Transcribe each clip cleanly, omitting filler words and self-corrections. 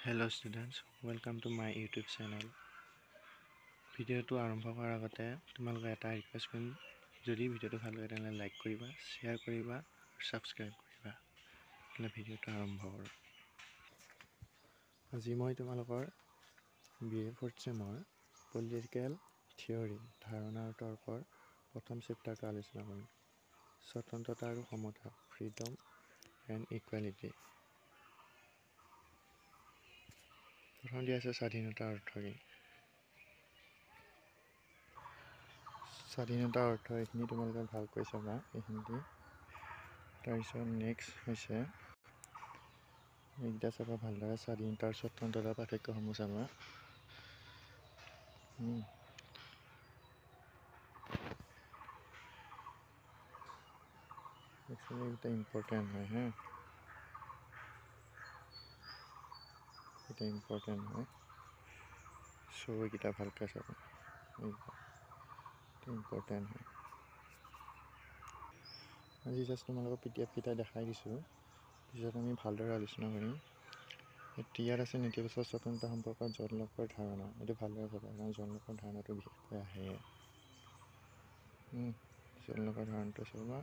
Hello students, welcome to my YouTube channel. ভিডিওটো আৰম্ভ কৰাৰ আগতে তোমালোকে এটা ৰিকুৱেষ্ট কৰিম, যদি ভিডিওটো ভাল লাগে তেনে লাইক কৰিবা, শ্বেয়াৰ কৰিবা আৰু সাবস্ক্ৰাইব কৰিবা। তেনে ভিডিওটো আৰম্ভ কৰোঁ। আজি মই তোমালোকৰ BA 4th চেমৰ পলিটিকেল থিয়ৰী ধাৰণা আৰু তৰ্কৰ প্ৰথম চেপ্টাৰটো আলোচনা কৰিম। স্বতন্ত্ৰতা আৰু সমতা, ফ্ৰীডম এণ্ড ইকুৱেলিটি। প্ৰথম দিয়া আছে স্বাধীনতাৰ অৰ্থ কি? স্বাধীনতাৰ অৰ্থ এইখিনি তোমালোকে ভালকৈ চাবা এইখিনি। তাৰপিছত নেক্সট হৈছে এইকেইটা চাবা ভালদৰে, স্বাধীনতা আৰু স্বতন্ত্ৰতাৰ পাৰ্থক্যসমূহ চাবা। একচুৱেলি এইটা ইম্পৰ্টেণ্ট হয় হা, এটা ইম্পৰ্টেণ্ট হয়, চ' এইকেইটা ভালকৈ চাবা, ইম্পৰ্টেণ্ট হয়। আজি জাষ্ট তোমালোকক PDF কেইটা দেখাই দিছোঁ, পিছত আমি ভালদৰে আলোচনা কৰিম। ইয়াত আছে নেতিবাচক স্বতন্ত্ৰতা সম্পৰ্কত জন লোকৰ ধাৰণা, এইটো ভালদৰে চাবা কাৰণ জন লোকৰ ধাৰণাটো বিশেষকৈ আহে। জন লোকৰ ধাৰণাটো চাবা।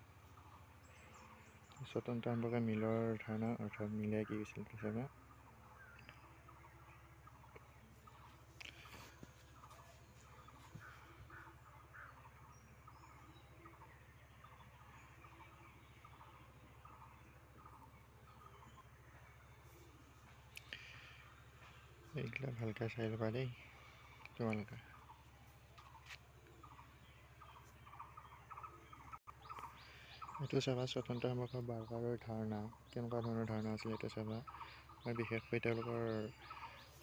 স্বতন্ত্ৰতা সম্পৰ্কে মিলৰ ধাৰণা, অৰ্থাৎ মিলে কি কৈছিল চাবা। এইবিলাক ভালকৈ চাই ল'বা দেই তোমালোকে। এইটো চাবা স্বতন্ত্ৰ সম্পৰ্কৰ বাৰ্কাৰৰ ধাৰণা, কেনেকুৱা ধৰণৰ ধাৰণা আছিল এইটো চাবা। আৰু বিশেষকৈ তেওঁলোকৰ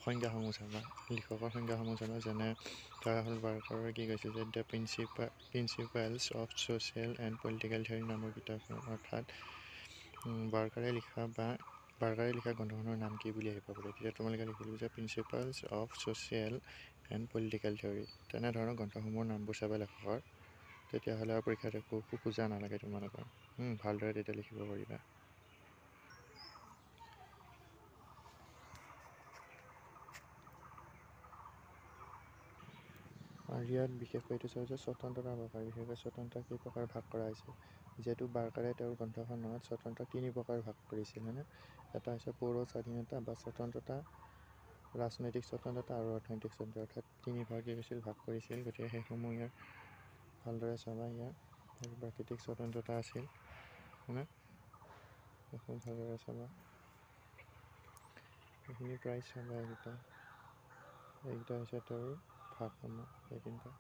সংজ্ঞাসমূহ চাবা, লিখকৰ সংজ্ঞাসমূহ চাবা। যেনে ধৰা হ'ল বাৰ্কাৰৰ কি কৈছে যে the principles of social and political theory নামৰ কিতাপখন, অৰ্থাৎ বাৰ্কাৰে লিখা গ্ৰন্থখনৰ নাম কি বুলি আহিব পাৰে। তেতিয়া তোমালোকে লিখিলোঁ যে principles of social and political theory. তেনেধৰণৰ গ্ৰন্থসমূহৰ নামবোৰ চাবা লেখকৰ, তেতিয়াহ'লে আৰু পৰীক্ষাত একো খোজা নালাগে তোমালোকৰ, ভালদৰে তেতিয়া লিখিব পাৰিবা। আৰু ইয়াত বিশেষকৈ এইটো চাওঁ যে স্বতন্ত্ৰতাৰ প্ৰকাৰ, বিশেষকৈ স্বতন্ত্ৰতা কেই প্ৰকাৰ ভাগ কৰা হৈছে। যিহেতু বাৰ্কাৰে তেওঁৰ গ্ৰন্থখনত স্বতন্ত্ৰ 3 প্ৰকাৰ ভাগ কৰিছিল হয়নে। এটা হৈছে পৌৰ স্বাধীনতা বা স্বতন্ত্ৰতা, ৰাজনৈতিক স্বতন্ত্ৰতা আৰু অৰ্থনৈতিক স্বতন্ত্ৰতা, অৰ্থাৎ 3 ভাগে ভাগ কৰিছিল। গতিকে সেইসমূহ ইয়াৰ ভালদৰে চাবা। ইয়াৰ প্ৰাকৃতিক স্বতন্ত্ৰতা আছিল হয়নে, সেইসমূহ ভালদৰে চাবা। এইখিনি প্ৰায় চাবা। এইকেইটা হৈছে তেওঁৰ ভাগসমূহ, এই তিনিটা।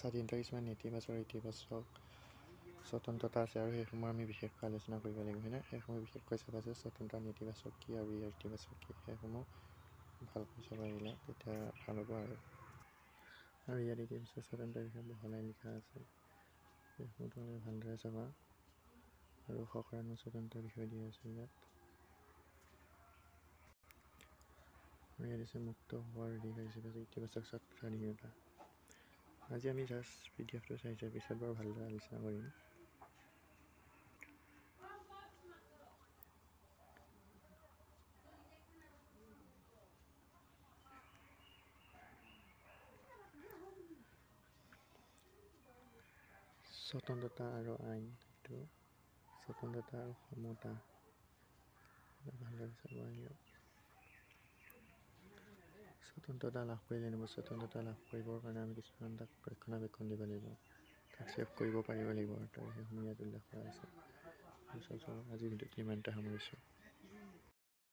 স্বাধীনতাৰ কিছুমান নেতিবাচক ইতিবাচক স্বতন্ত্ৰতা আছে আৰু সেইসমূহ আমি বিশেষকৈ আলোচনা কৰিব লাগিব হয়নে। সেইসমূহ বিশেষকৈ চাবা যে স্বতন্ত্ৰৰ নেতিবাচক কি আৰু ইয়াৰ ইতিবাচক কি, সেইসমূহ ভালকৈ চাবা। এইবিলাক তেতিয়া ভাল হ'ব। আৰু ইয়াত ইতিবাচক স্বতন্ত্ৰৰ বিষয়ে বহলাই লিখা আছে, সেইসমূহ তোমালোকে ভালদৰে চাবা। আৰু সক্ৰিয় স্বতন্ত্ৰৰ বিষয়ে দিয়া আছে ইয়াত। আৰু ইয়াত আছে মুক্ত হোৱাৰ অধিকাৰ হিচাপে ইতিবাচক স্বাধীনতা। আজি আমি জাষ্ট PDFটো চাইছোঁ, পিছত বাৰু ভালদৰে আলোচনা কৰিম। স্বতন্ত্ৰতা আৰু আইন, এইটো স্বতন্ত্ৰতা আৰু সমতা, ভালদৰে চাবা। স্বতন্ত্ৰতা লাভ কৰিলে নহ'ব, স্বতন্ত্ৰতা লাভ কৰিবৰ কাৰণে আমি কিছুমান তাক ৰক্ষণাবেক্ষণ দিব লাগিব, তাক ছেভ কৰিব পাৰিব লাগিব, সেইসমূহ ইয়াত উল্লেখ কৰা আছে। আজিৰ ভিডিঅ'টো ইমানতে সামৰিছোঁ।